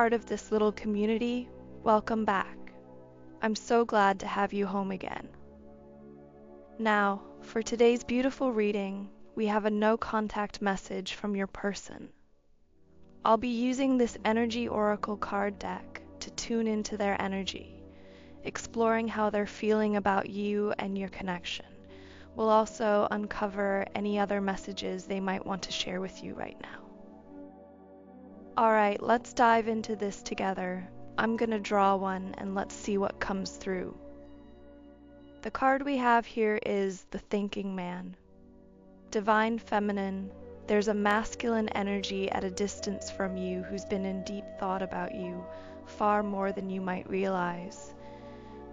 Part of this little community, welcome back. I'm so glad to have you home again. Now, for today's beautiful reading, we have a no-contact message from your person. I'll be using this energy oracle card deck to tune into their energy, exploring how they're feeling about you and your connection. We'll also uncover any other messages they might want to share with you right now. Alright, let's dive into this together. I'm gonna draw one and let's see what comes through. The card we have here is the Thinking Man. Divine Feminine, there's a masculine energy at a distance from you who's been in deep thought about you, far more than you might realize.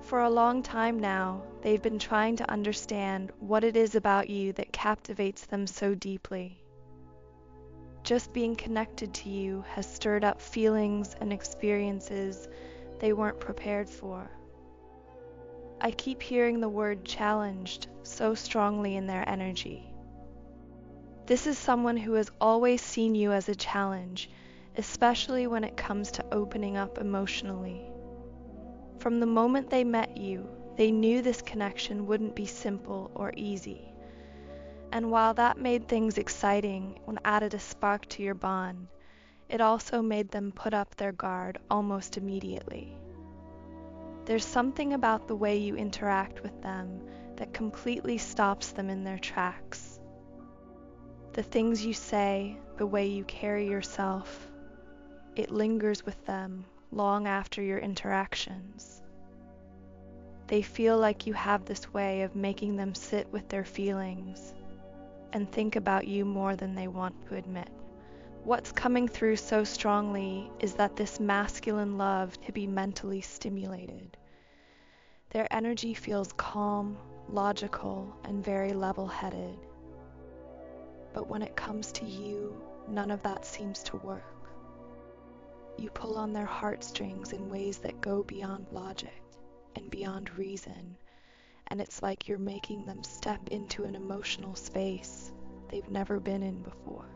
For a long time now, they've been trying to understand what it is about you that captivates them so deeply. Just being connected to you has stirred up feelings and experiences they weren't prepared for. I keep hearing the word challenged so strongly in their energy. This is someone who has always seen you as a challenge, especially when it comes to opening up emotionally. From the moment they met you, they knew this connection wouldn't be simple or easy. And while that made things exciting and added a spark to your bond, it also made them put up their guard almost immediately. There's something about the way you interact with them that completely stops them in their tracks. The things you say, the way you carry yourself, it lingers with them long after your interactions. They feel like you have this way of making them sit with their feelings and think about you more than they want to admit. What's coming through so strongly is that this masculine love to be mentally stimulated. Their energy feels calm, logical, and very level-headed. But when it comes to you, none of that seems to work. You pull on their heartstrings in ways that go beyond logic and beyond reason, and it's like you're making them step into an emotional space they've never been in before.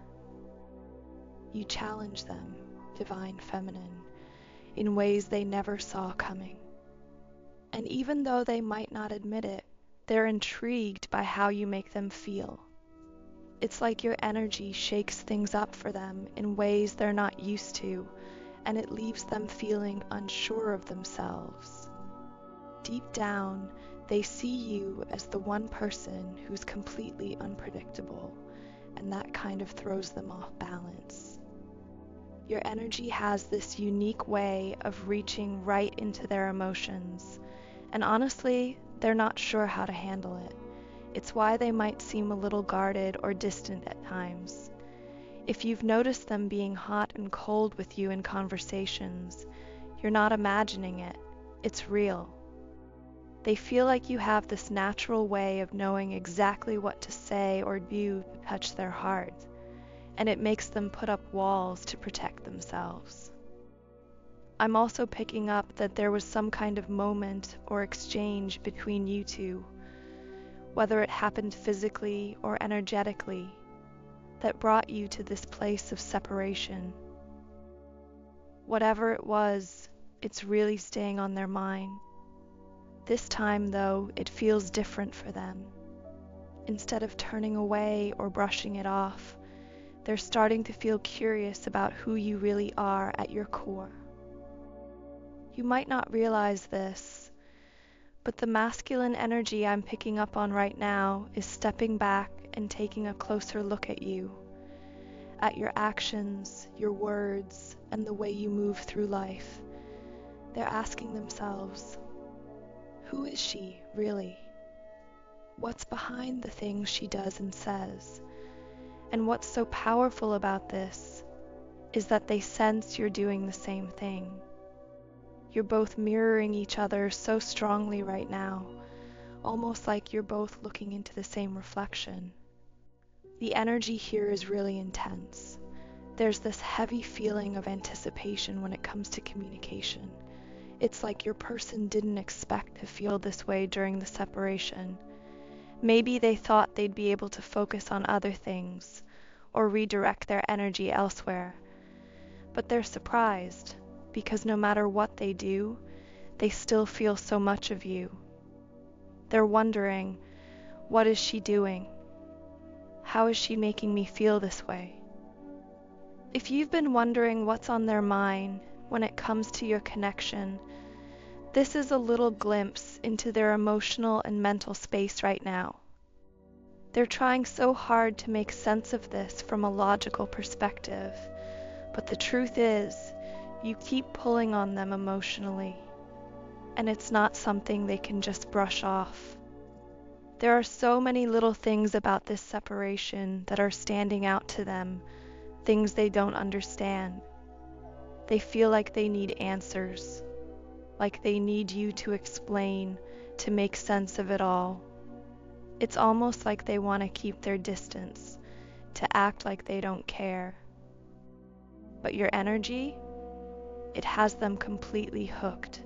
You challenge them, Divine Feminine, in ways they never saw coming. And even though they might not admit it, they're intrigued by how you make them feel. It's like your energy shakes things up for them in ways they're not used to, and it leaves them feeling unsure of themselves. Deep down, they see you as the one person who's completely unpredictable, and that kind of throws them off balance. Your energy has this unique way of reaching right into their emotions, and honestly, they're not sure how to handle it. It's why they might seem a little guarded or distant at times. If you've noticed them being hot and cold with you in conversations, you're not imagining it, it's real. They feel like you have this natural way of knowing exactly what to say or do to touch their heart, and it makes them put up walls to protect themselves. I'm also picking up that there was some kind of moment or exchange between you two, whether it happened physically or energetically, that brought you to this place of separation. Whatever it was, it's really staying on their mind. This time, though, it feels different for them. Instead of turning away or brushing it off, they're starting to feel curious about who you really are at your core. You might not realize this, but the masculine energy I'm picking up on right now is stepping back and taking a closer look at you, at your actions, your words, and the way you move through life. They're asking themselves, who is she, really? What's behind the things she does and says? And what's so powerful about this is that they sense you're doing the same thing. You're both mirroring each other so strongly right now, almost like you're both looking into the same reflection. The energy here is really intense. There's this heavy feeling of anticipation when it comes to communication. It's like your person didn't expect to feel this way during the separation. Maybe they thought they'd be able to focus on other things or redirect their energy elsewhere. But they're surprised. because no matter what they do, they still feel so much of you. They're wondering, what is she doing? How is she making me feel this way? If you've been wondering what's on their mind when it comes to your connection, this is a little glimpse into their emotional and mental space right now. They're trying so hard to make sense of this from a logical perspective, but the truth is, you keep pulling on them emotionally, and it's not something they can just brush off. There are so many little things about this separation that are standing out to them, things they don't understand. They feel like they need answers, like they need you to explain, to make sense of it all. It's almost like they want to keep their distance, to act like they don't care. But your energy, it has them completely hooked.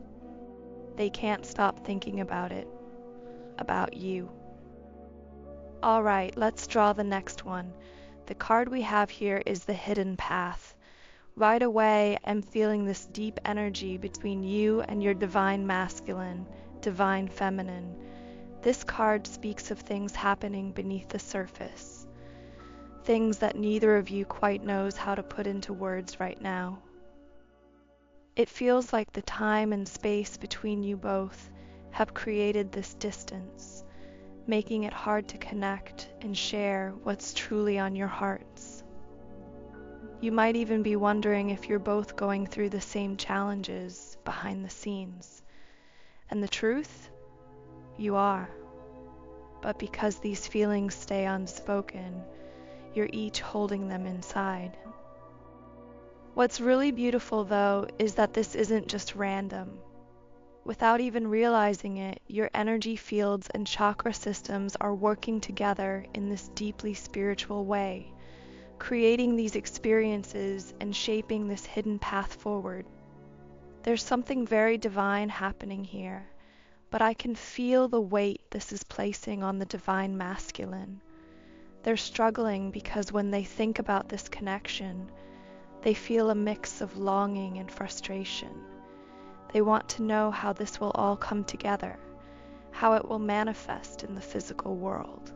They can't stop thinking about it, about you. All right, let's draw the next one. The card we have here is the hidden path. Right away, I'm feeling this deep energy between you and your divine masculine, divine feminine. This card speaks of things happening beneath the surface, things that neither of you quite knows how to put into words right now. It feels like the time and space between you both have created this distance, making it hard to connect and share what's truly on your hearts. You might even be wondering if you're both going through the same challenges behind the scenes. And the truth? You are. But because these feelings stay unspoken, you're each holding them inside. What's really beautiful, though, is that this isn't just random. Without even realizing it, your energy fields and chakra systems are working together in this deeply spiritual way, creating these experiences and shaping this hidden path forward. There's something very divine happening here, but I can feel the weight this is placing on the divine masculine. They're struggling because when they think about this connection, they feel a mix of longing and frustration. They want to know how this will all come together, how it will manifest in the physical world.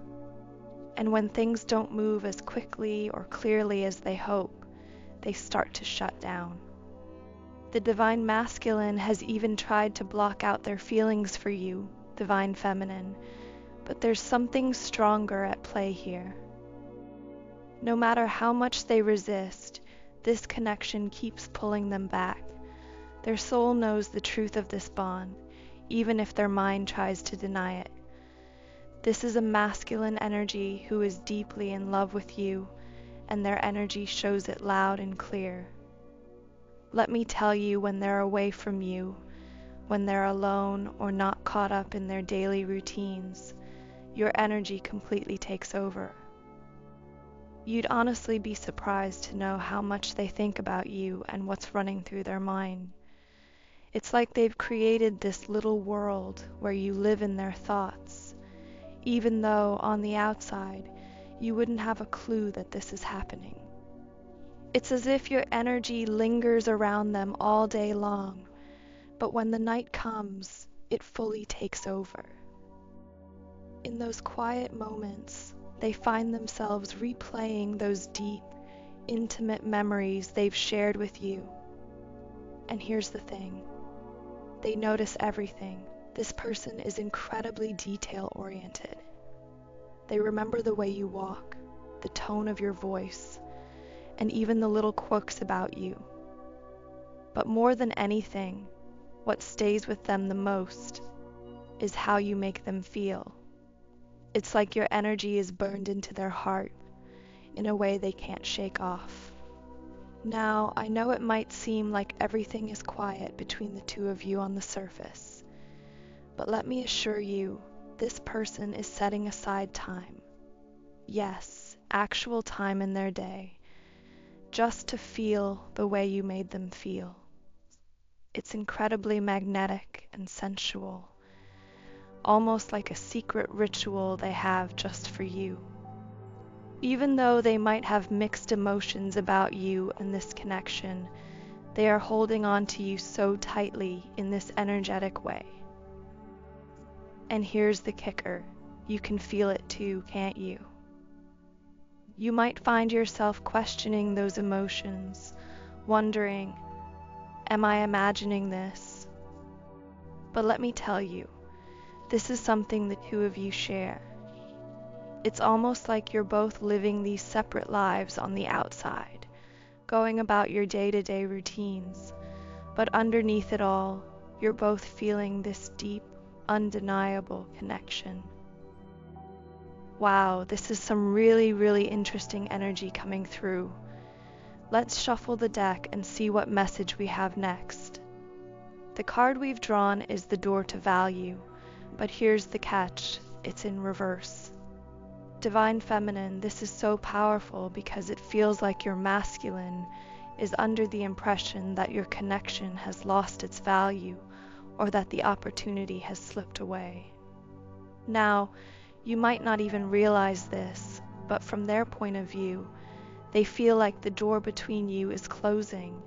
And when things don't move as quickly or clearly as they hope, they start to shut down. The divine masculine has even tried to block out their feelings for you, divine feminine, but there's something stronger at play here. No matter how much they resist, this connection keeps pulling them back. Their soul knows the truth of this bond, even if their mind tries to deny it. This is a masculine energy who is deeply in love with you, and their energy shows it loud and clear. Let me tell you, when they're away from you, when they're alone or not caught up in their daily routines, your energy completely takes over. You'd honestly be surprised to know how much they think about you and what's running through their mind. It's like they've created this little world where you live in their thoughts, even though on the outside you wouldn't have a clue that this is happening. It's as if your energy lingers around them all day long, but when the night comes, it fully takes over. In those quiet moments, they find themselves replaying those deep, intimate memories they've shared with you. And here's the thing. They notice everything. This person is incredibly detail-oriented. They remember the way you walk, the tone of your voice, and even the little quirks about you. But more than anything, what stays with them the most is how you make them feel. It's like your energy is burned into their heart in a way they can't shake off. Now, I know it might seem like everything is quiet between the two of you on the surface, but let me assure you, this person is setting aside time. Yes, actual time in their day, just to feel the way you made them feel. It's incredibly magnetic and sensual, almost like a secret ritual they have just for you. Even though they might have mixed emotions about you and this connection, They are holding on to you so tightly in this energetic way. And here's the kicker. You can feel it too, can't you? You might find yourself questioning those emotions, wondering, am I imagining this? But let me tell you, this is something the two of you share. It's almost like you're both living these separate lives on the outside, going about your day-to-day routines, but underneath it all, you're both feeling this deep, undeniable connection. Wow, this is some really, really interesting energy coming through. Let's shuffle the deck and see what message we have next. The card we've drawn is the Door to Value, but here's the catch, it's in reverse. Divine Feminine, this is so powerful because it feels like your masculine is under the impression that your connection has lost its value or that the opportunity has slipped away. Now, you might not even realize this, but from their point of view, they feel like the door between you is closing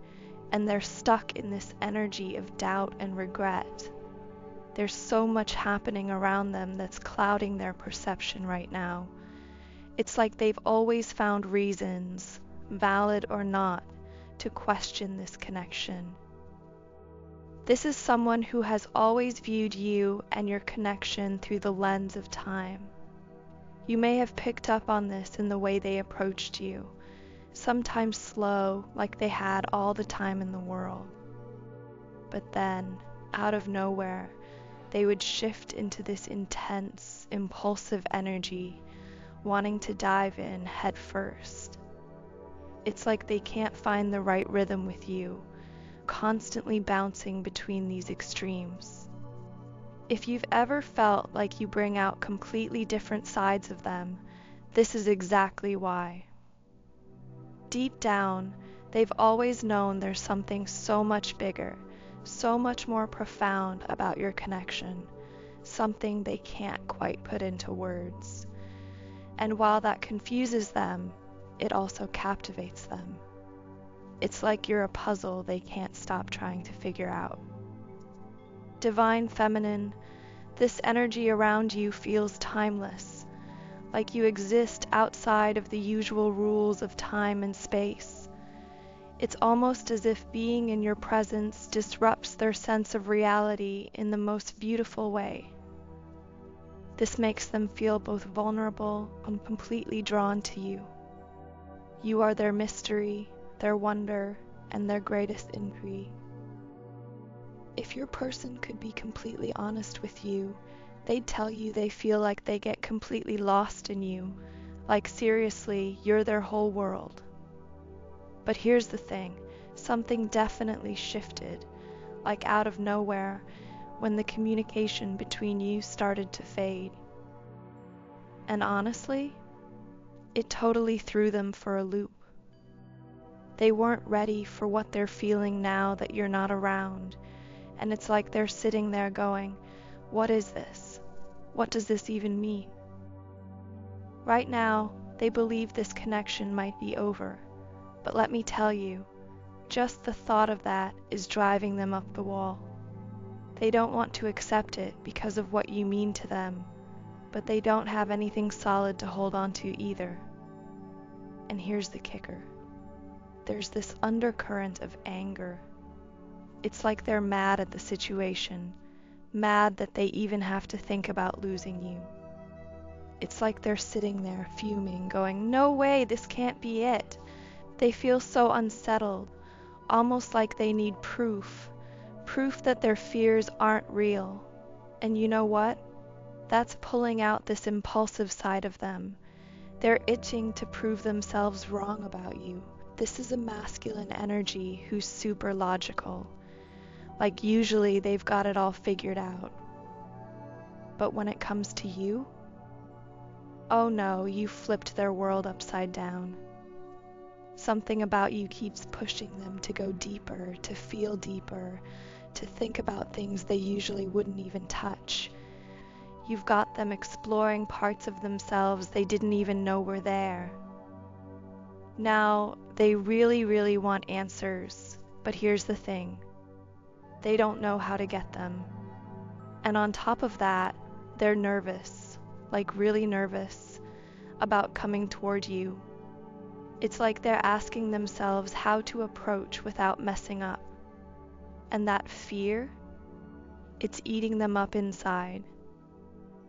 and they're stuck in this energy of doubt and regret. There's so much happening around them that's clouding their perception right now. It's like they've always found reasons, valid or not, to question this connection. This is someone who has always viewed you and your connection through the lens of time. You may have picked up on this in the way they approached you, sometimes slow, like they had all the time in the world. But then, out of nowhere, they would shift into this intense, impulsive energy, wanting to dive in head first. It's like they can't find the right rhythm with you, constantly bouncing between these extremes. If you've ever felt like you bring out completely different sides of them, this is exactly why. Deep down, they've always known there's something so much bigger, so much more profound about your connection, something they can't quite put into words. And while that confuses them, it also captivates them. It's like you're a puzzle they can't stop trying to figure out. Divine Feminine, this energy around you feels timeless, like you exist outside of the usual rules of time and space. It's almost as if being in your presence disrupts their sense of reality in the most beautiful way. This makes them feel both vulnerable and completely drawn to you. You are their mystery, their wonder, and their greatest intrigue. If your person could be completely honest with you, they'd tell you they feel like they get completely lost in you, like seriously, you're their whole world. But here's the thing, something definitely shifted, like out of nowhere, when the communication between you started to fade. And honestly, it totally threw them for a loop. They weren't ready for what they're feeling now that you're not around, and it's like they're sitting there going, what is this? What does this even mean? Right now, they believe this connection might be over, but let me tell you, just the thought of that is driving them up the wall. They don't want to accept it because of what you mean to them, but they don't have anything solid to hold on to either. And here's the kicker. There's this undercurrent of anger. It's like they're mad at the situation, mad that they even have to think about losing you. It's like they're sitting there fuming, going, no way, this can't be it. They feel so unsettled, almost like they need proof that their fears aren't real. And you know what? That's pulling out this impulsive side of them. They're itching to prove themselves wrong about you. This is a masculine energy who's super logical. Like usually they've got it all figured out. But when it comes to you, oh no, you flipped their world upside down. Something about you keeps pushing them to go deeper, to feel deeper, to think about things they usually wouldn't even touch. You've got them exploring parts of themselves they didn't even know were there. Now, they really, really want answers. But here's the thing, they don't know how to get them. And on top of that, they're nervous, like really nervous, about coming toward you. It's like they're asking themselves how to approach without messing up. And that fear, it's eating them up inside.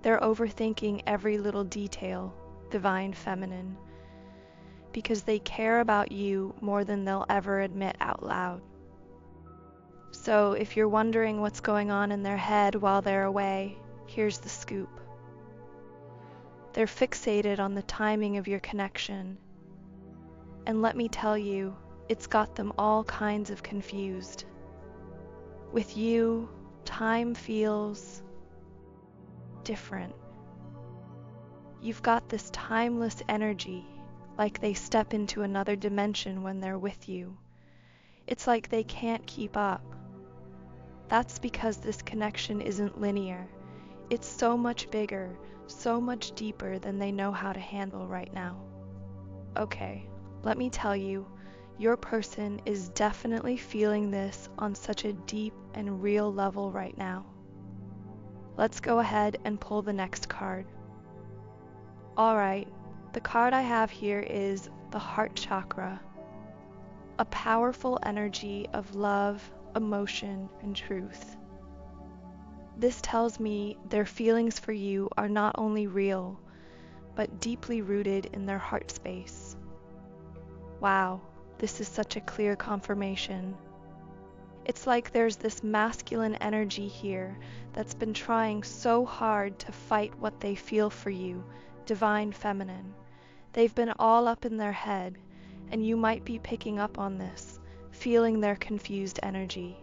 They're overthinking every little detail, divine feminine, because they care about you more than they'll ever admit out loud. So if you're wondering what's going on in their head while they're away, here's the scoop. They're fixated on the timing of your connection. And let me tell you, it's got them all kinds of confused. With you, time feels different. You've got this timeless energy, like they step into another dimension when they're with you. It's like they can't keep up. That's because this connection isn't linear. It's so much bigger, so much deeper than they know how to handle right now. Okay, let me tell you, your person is definitely feeling this on such a deep and real level right now. Let's go ahead and pull the next card. Alright, the card I have here is the heart chakra, a powerful energy of love, emotion, and truth. This tells me their feelings for you are not only real, but deeply rooted in their heart space. Wow, this is such a clear confirmation. It's like there's this masculine energy here that's been trying so hard to fight what they feel for you, divine feminine. They've been all up in their head, and you might be picking up on this, feeling their confused energy.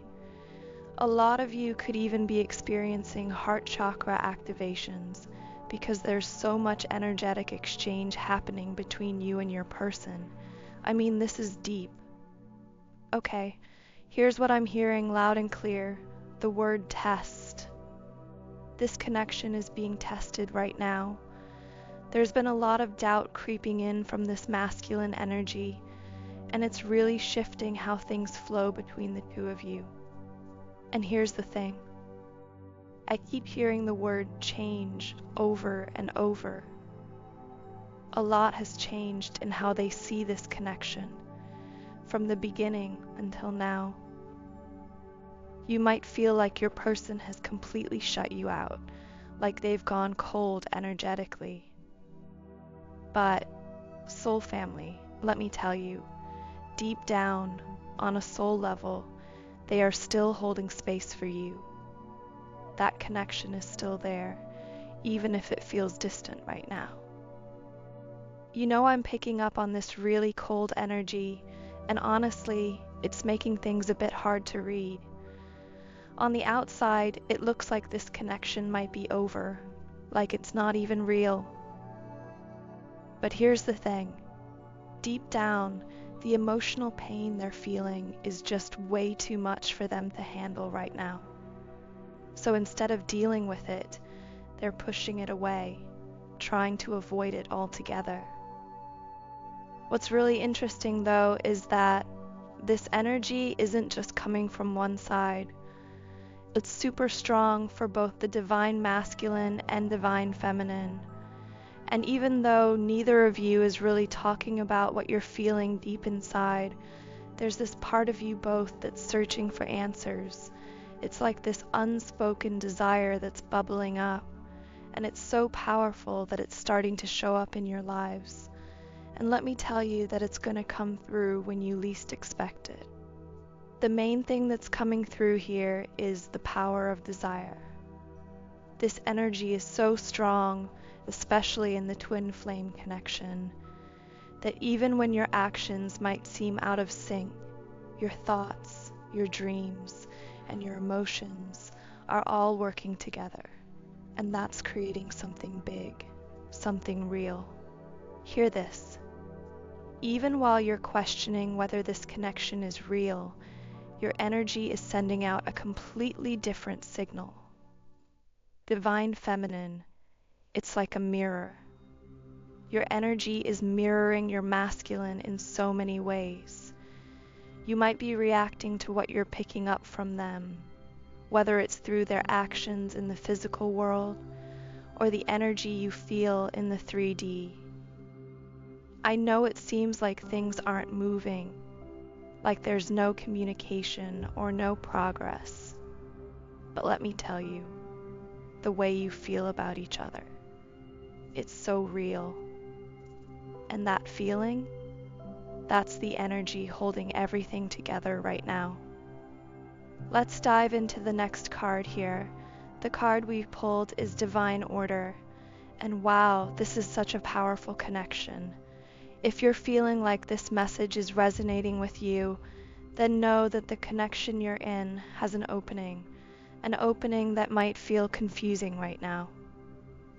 A lot of you could even be experiencing heart chakra activations because there's so much energetic exchange happening between you and your person. I mean, this is deep. Okay, here's what I'm hearing loud and clear, the word test. This connection is being tested right now. There's been a lot of doubt creeping in from this masculine energy, and it's really shifting how things flow between the two of you. And here's the thing. I keep hearing the word change over and over. A lot has changed in how they see this connection, from the beginning until now. You might feel like your person has completely shut you out, like they've gone cold energetically. But, soul family, let me tell you, deep down, on a soul level, they are still holding space for you. That connection is still there, even if it feels distant right now. You know, I'm picking up on this really cold energy, and honestly, it's making things a bit hard to read. On the outside, it looks like this connection might be over, like it's not even real. But here's the thing. Deep down, the emotional pain they're feeling is just way too much for them to handle right now. So instead of dealing with it, they're pushing it away, trying to avoid it altogether. What's really interesting, though, is that this energy isn't just coming from one side. It's super strong for both the divine masculine and divine feminine. And even though neither of you is really talking about what you're feeling deep inside, there's this part of you both that's searching for answers. It's like this unspoken desire that's bubbling up, and it's so powerful that it's starting to show up in your lives. And let me tell you that it's going to come through when you least expect it. The main thing that's coming through here is the power of desire. This energy is so strong, especially in the twin flame connection, that even when your actions might seem out of sync, your thoughts, your dreams, and your emotions are all working together. And that's creating something big, something real. Hear this. Even while you're questioning whether this connection is real, your energy is sending out a completely different signal. Divine feminine, it's like a mirror. Your energy is mirroring your masculine in so many ways. You might be reacting to what you're picking up from them, whether it's through their actions in the physical world or the energy you feel in the 3D. I know it seems like things aren't moving, like there's no communication or no progress. But let me tell you, the way you feel about each other, it's so real. And that feeling, that's the energy holding everything together right now. Let's dive into the next card here. The card we pulled is Divine Order. And wow, this is such a powerful connection. If you're feeling like this message is resonating with you, then know that the connection you're in has an opening that might feel confusing right now.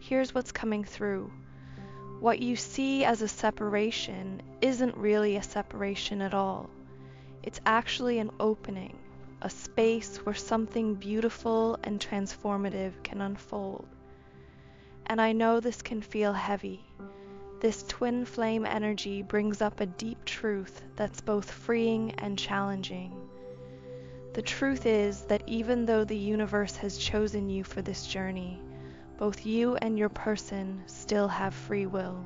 Here's what's coming through. What you see as a separation isn't really a separation at all. It's actually an opening, a space where something beautiful and transformative can unfold. And I know this can feel heavy. This twin flame energy brings up a deep truth that's both freeing and challenging. The truth is that even though the universe has chosen you for this journey, both you and your person still have free will.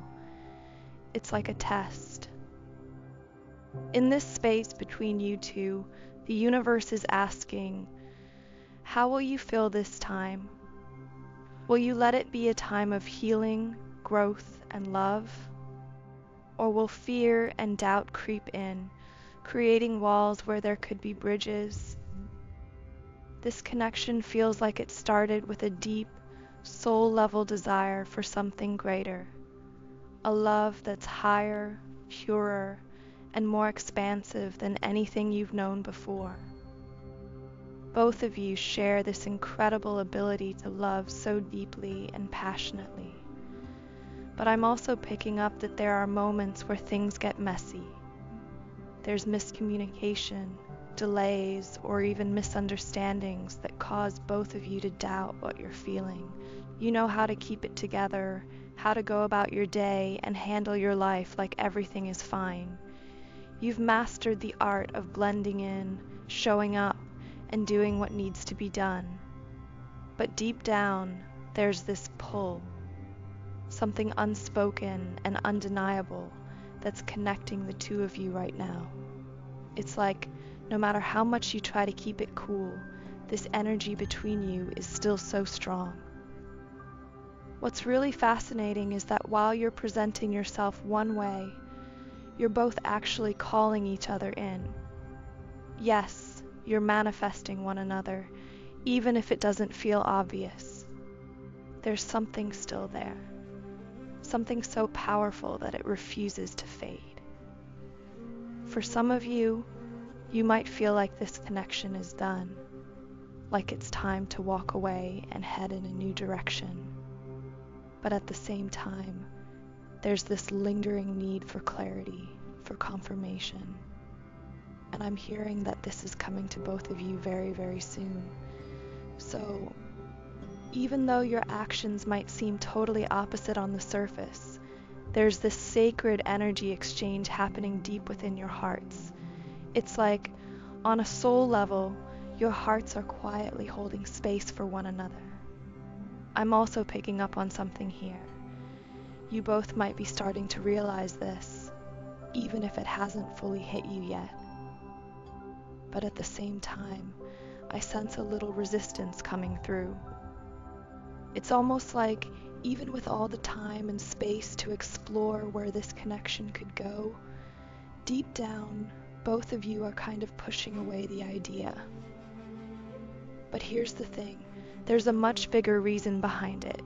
It's like a test. In this space between you two, the universe is asking, how will you feel this time? Will you let it be a time of healing, growth, and love? Or will fear and doubt creep in, creating walls where there could be bridges? This connection feels like it started with a deep, soul-level desire for something greater, a love that's higher, purer, and more expansive than anything you've known before. Both of you share this incredible ability to love so deeply and passionately. But I'm also picking up that there are moments where things get messy. There's miscommunication, delays, or even misunderstandings that cause both of you to doubt what you're feeling. You know how to keep it together, how to go about your day and handle your life like everything is fine. You've mastered the art of blending in, showing up, and doing what needs to be done. But deep down, there's this pull, something unspoken and undeniable that's connecting the two of you right now. It's like no matter how much you try to keep it cool, this energy between you is still so strong. What's really fascinating is that while you're presenting yourself one way, you're both actually calling each other in. Yes, you're manifesting one another, even if it doesn't feel obvious. There's something still there, something so powerful that it refuses to fade. For some of you, you might feel like this connection is done, like it's time to walk away and head in a new direction. But at the same time, there's this lingering need for clarity, for confirmation. And I'm hearing that this is coming to both of you very, very soon. So, even though your actions might seem totally opposite on the surface, there's this sacred energy exchange happening deep within your hearts. It's like, on a soul level, your hearts are quietly holding space for one another. I'm also picking up on something here. You both might be starting to realize this, even if it hasn't fully hit you yet. But at the same time, I sense a little resistance coming through. It's almost like, even with all the time and space to explore where this connection could go, deep down, both of you are kind of pushing away the idea. But here's the thing, there's a much bigger reason behind it.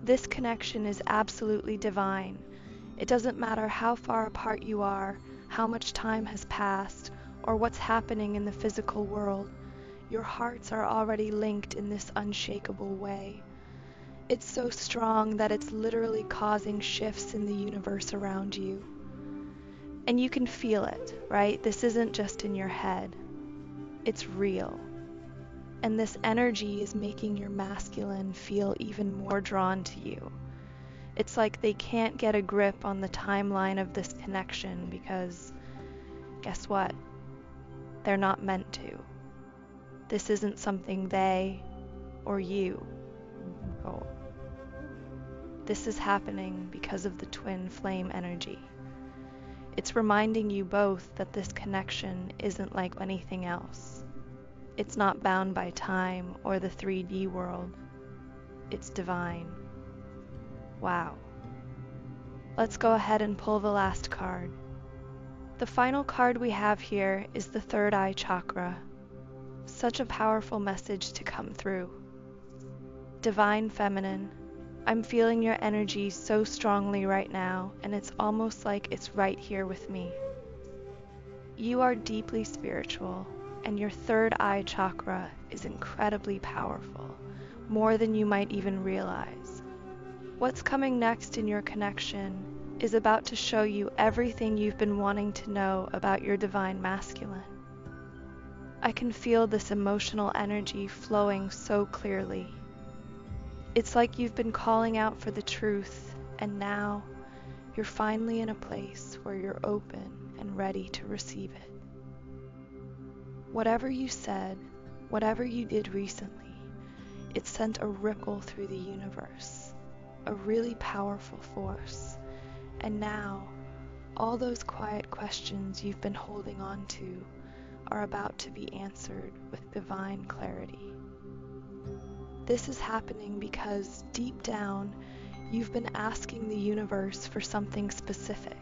This connection is absolutely divine. It doesn't matter how far apart you are, how much time has passed, or what's happening in the physical world. Your hearts are already linked in this unshakable way. It's so strong that it's literally causing shifts in the universe around you. And you can feel it, right? This isn't just in your head. It's real. And this energy is making your masculine feel even more drawn to you. It's like they can't get a grip on the timeline of this connection because, guess what? They're not meant to. This isn't something they or you control. This is happening because of the twin flame energy. It's reminding you both that this connection isn't like anything else. It's not bound by time or the 3D world. It's divine. Wow. Let's go ahead and pull the last card. The final card we have here is the third eye chakra. Such a powerful message to come through. Divine Feminine, I'm feeling your energy so strongly right now, and it's almost like it's right here with me. You are deeply spiritual, and your third eye chakra is incredibly powerful, more than you might even realize. What's coming next in your connection is about to show you everything you've been wanting to know about your divine masculine. I can feel this emotional energy flowing so clearly. It's like you've been calling out for the truth, and now you're finally in a place where you're open and ready to receive it. Whatever you said, whatever you did recently, it sent a ripple through the universe, a really powerful force. And now, all those quiet questions you've been holding on to are about to be answered with divine clarity. This is happening because deep down, you've been asking the universe for something specific.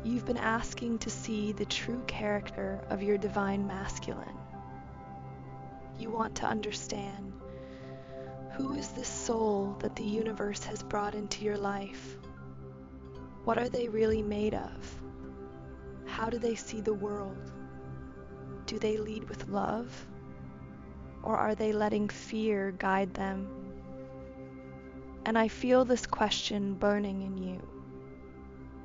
You've been asking to see the true character of your divine masculine. You want to understand, who is this soul that the universe has brought into your life? What are they really made of? How do they see the world? Do they lead with love? Or are they letting fear guide them? And I feel this question burning in you.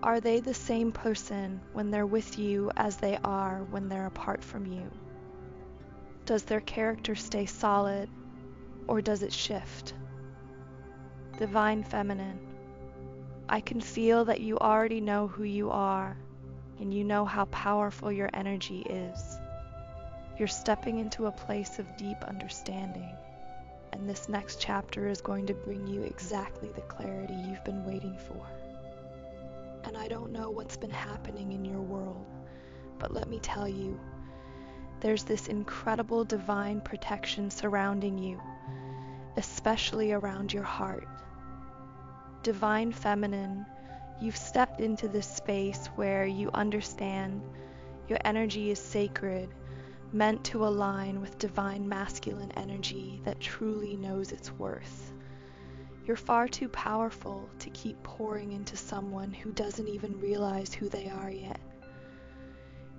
Are they the same person when they're with you as they are when they're apart from you? Does their character stay solid, or does it shift? Divine Feminine, I can feel that you already know who you are, and you know how powerful your energy is. You're stepping into a place of deep understanding, and this next chapter is going to bring you exactly the clarity you've been waiting for. And I don't know what's been happening in your world, but let me tell you, there's this incredible divine protection surrounding you, especially around your heart. Divine Feminine, you've stepped into this space where you understand your energy is sacred, meant to align with divine masculine energy that truly knows its worth. You're far too powerful to keep pouring into someone who doesn't even realize who they are yet.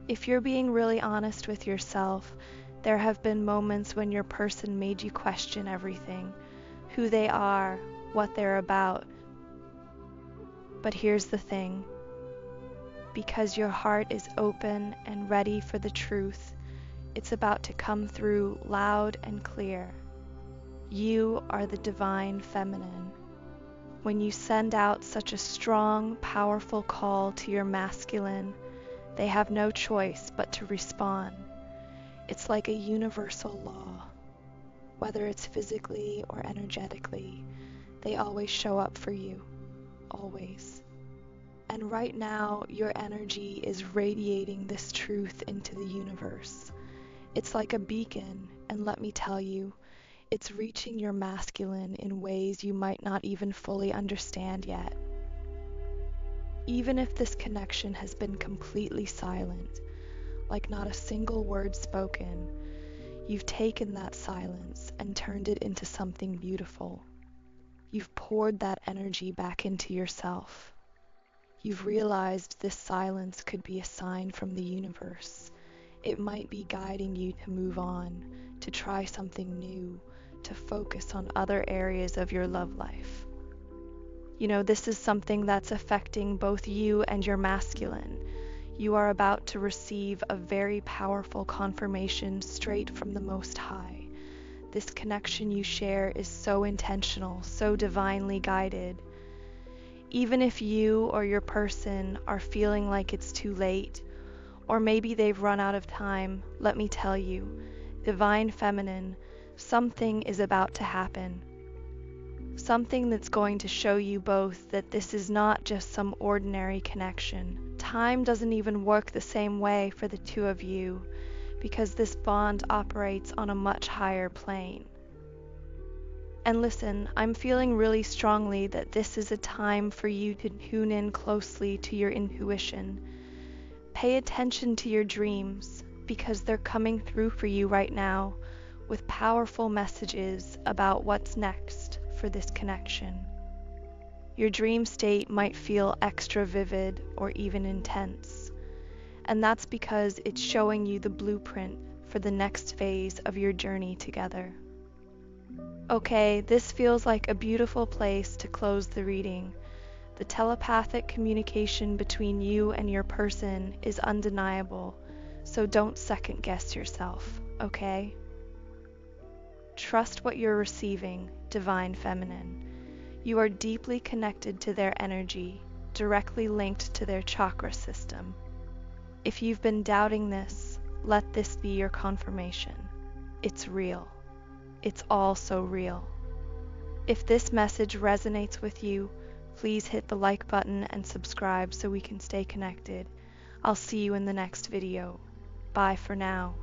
If you're being really honest with yourself, there have been moments when your person made you question everything, who they are, what they're about. But here's the thing, because your heart is open and ready for the truth, it's about to come through loud and clear. You are the Divine Feminine. When you send out such a strong, powerful call to your masculine, they have no choice but to respond. It's like a universal law. Whether it's physically or energetically, they always show up for you. Always. And right now, your energy is radiating this truth into the universe. It's like a beacon, and let me tell you, it's reaching your masculine in ways you might not even fully understand yet. Even if this connection has been completely silent, like not a single word spoken, you've taken that silence and turned it into something beautiful. You've poured that energy back into yourself. You've realized this silence could be a sign from the universe. It might be guiding you to move on, to try something new, to focus on other areas of your love life. You know, this is something that's affecting both you and your masculine. You are about to receive a very powerful confirmation straight from the Most High. This connection you share is so intentional, so divinely guided. Even if you or your person are feeling like it's too late, Or maybe they've run out of time. Let me tell you, Divine Feminine, something is about to happen. Something that's going to show you both that this is not just some ordinary connection. Time doesn't even work the same way for the two of you, because this bond operates on a much higher plane. And listen, I'm feeling really strongly that this is a time for you to tune in closely to your intuition. Pay attention to your dreams, because they're coming through for you right now with powerful messages about what's next for this connection. Your dream state might feel extra vivid or even intense, and that's because it's showing you the blueprint for the next phase of your journey together. Okay, this feels like a beautiful place to close the reading. The telepathic communication between you and your person is undeniable, so don't second guess yourself, okay? Trust what you're receiving, Divine Feminine. You are deeply connected to their energy, directly linked to their chakra system. If you've been doubting this, let this be your confirmation. It's real. It's all so real. If this message resonates with you, please hit the like button and subscribe so we can stay connected. I'll see you in the next video. Bye for now.